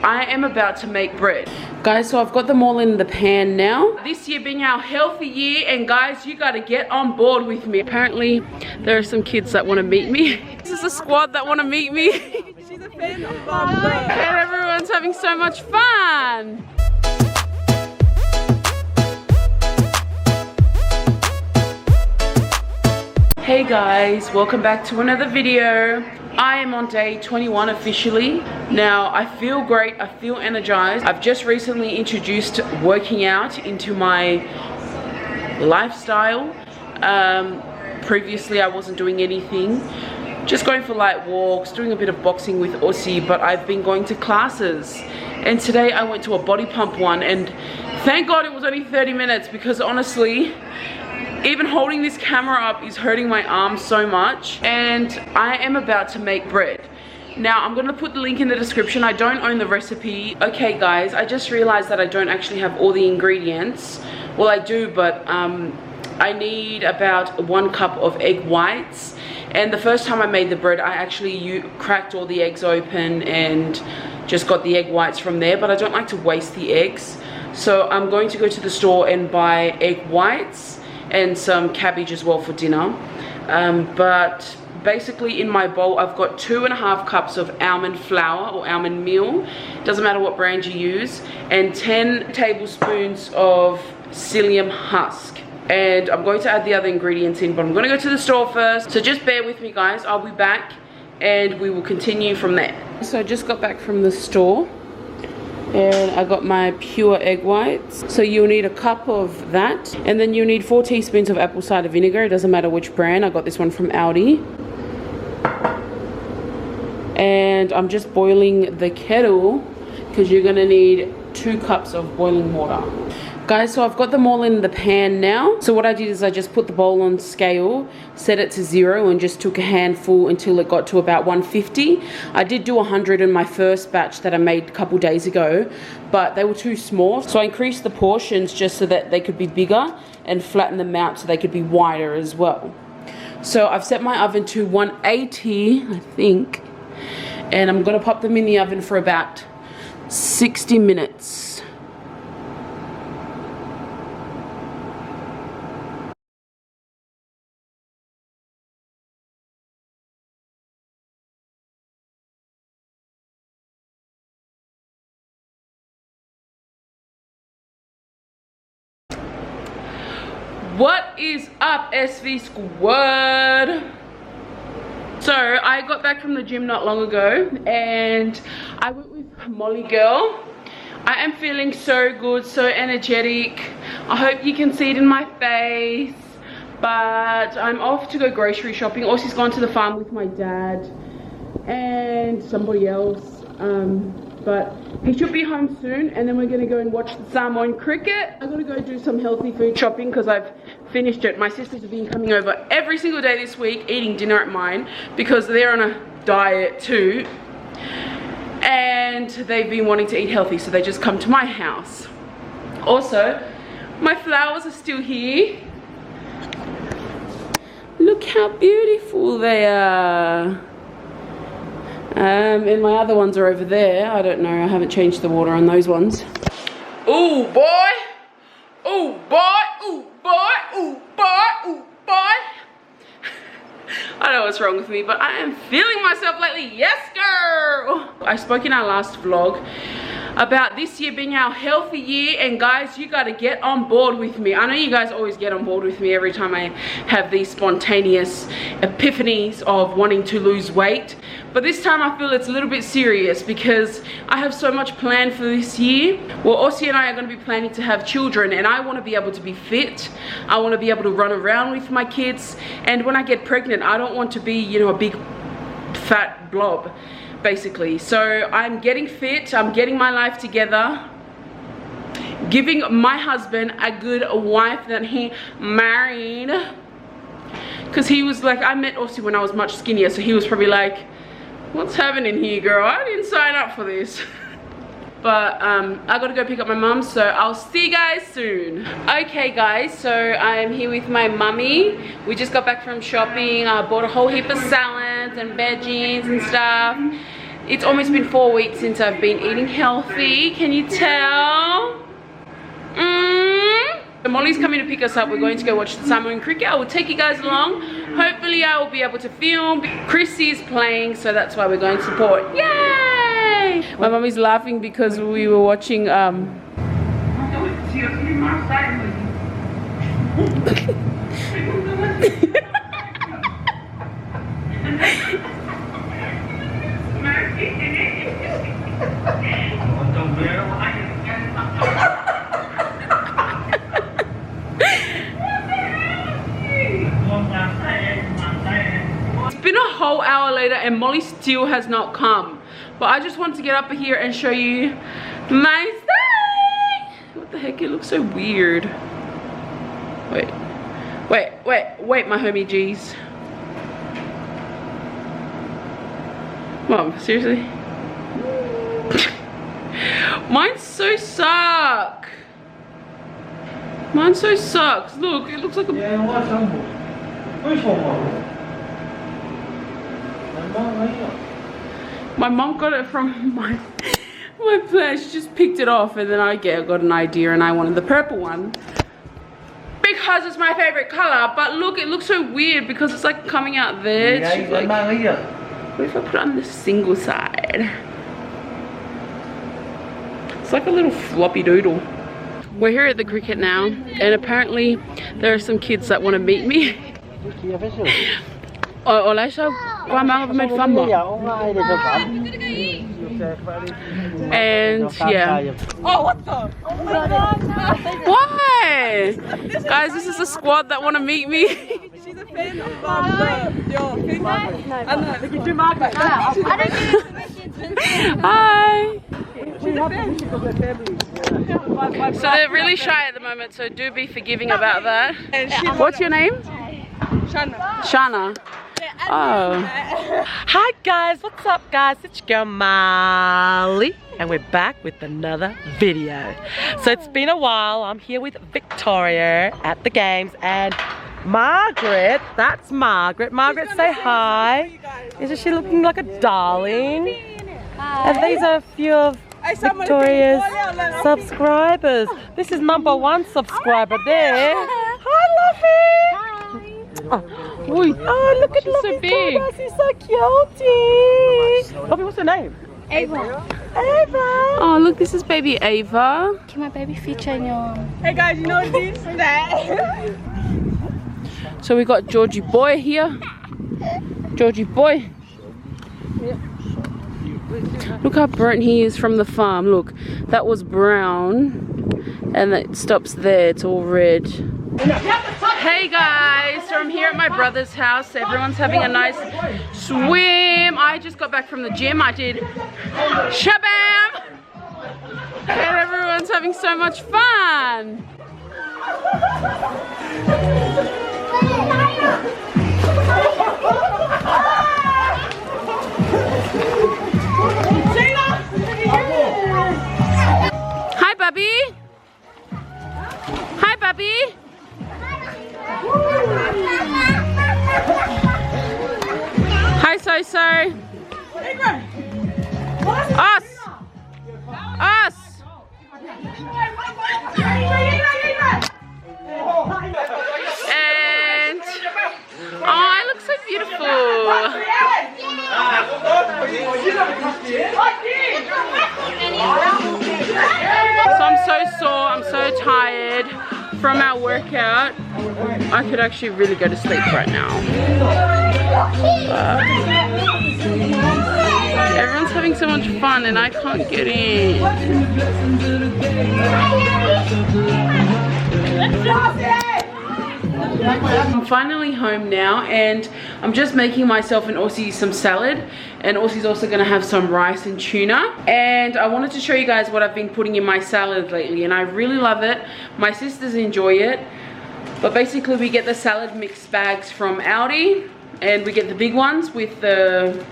I am about to make bread. Guys, so I've got them all in the pan now. This year being our healthy year, and guys, you gotta get on board with me. Apparently, there are some kids that want to meet me. This is a squad that want to meet me. She's a fan of Mom. And everyone's having so much fun. Hey guys, welcome back to another video. I am on day 21 officially. Now I feel great, I feel energized. I've just recently introduced working out into my lifestyle. Previously I wasn't doing anything, just going for light walks, doing a bit of boxing with Aussie, but I've been going to classes. And today I went to a body pump one, and thank God it was only 30 minutes because honestly, even holding this camera up is hurting my arms so much. And I am about to make bread. Now I'm gonna put the link in the description. I don't own the recipe. Okay guys, I just realized that I don't actually have all the ingredients. Well, I do, but I need about 1 cup of egg whites. And the first time I made the bread, I actually cracked all the eggs open and just got the egg whites from there, but I don't like to waste the eggs. So I'm going to go to the store and buy egg whites and some cabbage as well for dinner. But basically in my bowl I've got 2.5 cups of almond flour or almond meal, doesn't matter what brand you use, and 10 tablespoons of psyllium husk. And I'm going to add the other ingredients in, but I'm going to go to the store first, so just bear with me guys. I'll be back and we will continue from there. So I just got back from the store and I got my pure egg whites. So you'll need 1 cup of that, and then you'll need 4 teaspoons of apple cider vinegar. It doesn't matter which brand. I got this one from Aldi. And I'm just boiling the kettle because you're gonna need 2 cups of boiling water. Guys, so I've got them all in the pan now. So what I did is I just put the bowl on scale, set it to 0, and just took a handful until it got to about 150. I did do 100 in my first batch that I made a couple days ago, but they were too small. So I increased the portions just so that they could be bigger and flatten them out so they could be wider as well. So I've set my oven to 180, I think, and I'm gonna pop them in the oven for about 60 minutes. What is up, SV squad? So I got back from the gym not long ago and I went with Molly girl. I am feeling so good, so energetic. I hope you can see it in my face. But I'm off to go grocery shopping. Aussie's gone to the farm with my dad and somebody else. But he should be home soon, and then we're gonna go and watch the Samoan cricket. I'm gonna go do some healthy food shopping because I've finished it. My sisters have been coming over every single day this week, eating dinner at mine because they're on a diet too. And they've been wanting to eat healthy, so they just come to my house. Also, my flowers are still here. Look how beautiful they are. And my other ones are over there. I don't know, I haven't changed the water on those ones. Ooh boy, ooh boy, ooh boy, ooh boy, ooh boy. I don't know what's wrong with me, but I am feeling myself lately. Yes girl. I spoke in our last vlog about this year being our healthy year, and guys, you got to get on board with me. I know you guys always get on board with me every time I have these spontaneous epiphanies of wanting to lose weight, but this time I feel it's a little bit serious because I have so much planned for this year. Well, Aussie and I are going to be planning to have children, and I want to be able to be fit. I want to be able to run around with my kids, and when I get pregnant I don't want to be, you know, a big fat blob basically. So I'm getting fit, I'm getting my life together, giving my husband a good wife that he married, because he was like, I met Aussie when I was much skinnier, so he was probably like, what's happening here girl, I didn't sign up for this. But I gotta go pick up my mum, so I'll see you guys soon. Okay guys, so I'm here with my mummy. We just got back from shopping. I bought a whole heap of salads and veggies and stuff. It's almost been 4 weeks since I've been eating healthy. Can you tell? Molly's coming to pick us up. We're going to go watch the Samoan cricket. I will take you guys along. Hopefully I will be able to film. Chris is playing, so that's why we're going to support. Yay! My mum is laughing because we were watching It's been a whole hour later and Molly still has not come. But I just want to get up here and show you my thing. What the heck? It looks so weird. Wait, my homie G's. Mom, seriously? Mine so suck. Mine so sucks. Look, it looks like a... My mom got it from my place. She just picked it off and then I got an idea and I wanted the purple one. Because it's my favorite color. But look, it looks so weird because it's like coming out there. It's like, what if I put it on the single side? It's like a little floppy doodle. We're here at the cricket now, and apparently there are some kids that want to meet me. And yeah. Oh, what the? Why? Guys, this is a squad that want to meet me. She's a fan of your thing. Hi. She's a fan. So they're really shy at the moment, so do be forgiving about that. What's your name? Shana. Shana. Oh. Hi guys, what's up guys? It's your girl Molly and we're back with another video. So it's been a while. I'm here with Victoria at the games and Margaret. That's Margaret. Margaret, say hi. Isn't she looking like a darling? And these are a few of Victoria's subscribers. This is #1 subscriber there. Hi Luffy. Oh, look at Luffy's so big. He's so cute. Luffy, what's her name? Ava. Ava. Oh, look, this is baby Ava. Can my baby feature in your... Hey guys, you know this and that. So we got Georgie boy here. Georgie boy. Look how burnt he is from the farm. Look, that was brown and it stops there. It's all red. Hey guys, so I'm here at my brother's house. Everyone's having a nice swim. I just got back from the gym. I did shabam! And everyone's having so much fun. Hi, Bubby. Hi, Bubby. Hi, So-So. Us. Us. And oh, I look so beautiful. So I'm so sore, I'm so tired from our workout. I could actually really go to sleep right now. Everyone's having so much fun and I can't get in. I'm finally home now and I'm just making myself and Aussie some salad, and Aussie's also gonna have some rice and tuna. And I wanted to show you guys what I've been putting in my salad lately, and I really love it. My sisters enjoy it. But basically we get the salad mix bags from Aldi, and we get the big ones with the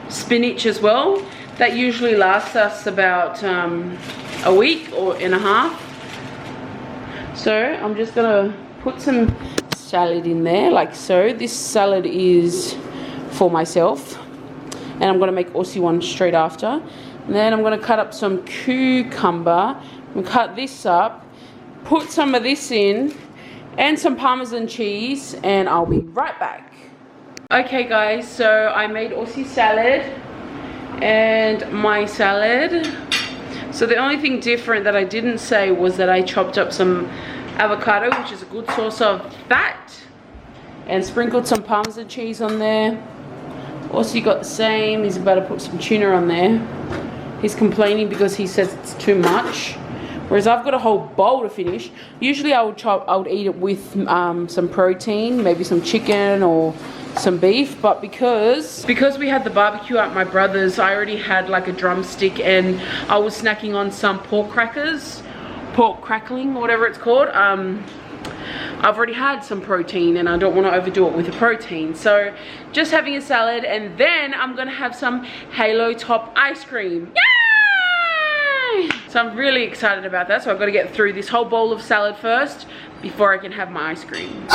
spinach as well. That usually lasts us about a week or and a half. So I'm just gonna put some salad in there like so. This salad is for myself and I'm gonna make Aussie one straight after. And then I'm gonna cut up some cucumber and cut this up, put some of this in and some Parmesan cheese, and I'll be right back. Okay guys, so I made Aussie salad and my salad. So the only thing different that I didn't say was that I chopped up some avocado, which is a good source of fat, and sprinkled some Parmesan cheese on there. Aussie got the same. He's about to put some tuna on there. He's complaining because he says it's too much, whereas I've got a whole bowl to finish. Usually I would eat it with some protein, maybe some chicken or some beef, but because we had the barbecue at my brother's, I already had like a drumstick and I was snacking on some pork crackers, pork crackling, whatever it's called. I've already had some protein and I don't want to overdo it with the protein, so just having a salad, and then I'm gonna have some Halo Top ice cream. Yay! So I'm really excited about that. So I've got to get through this whole bowl of salad first before I can have my ice cream.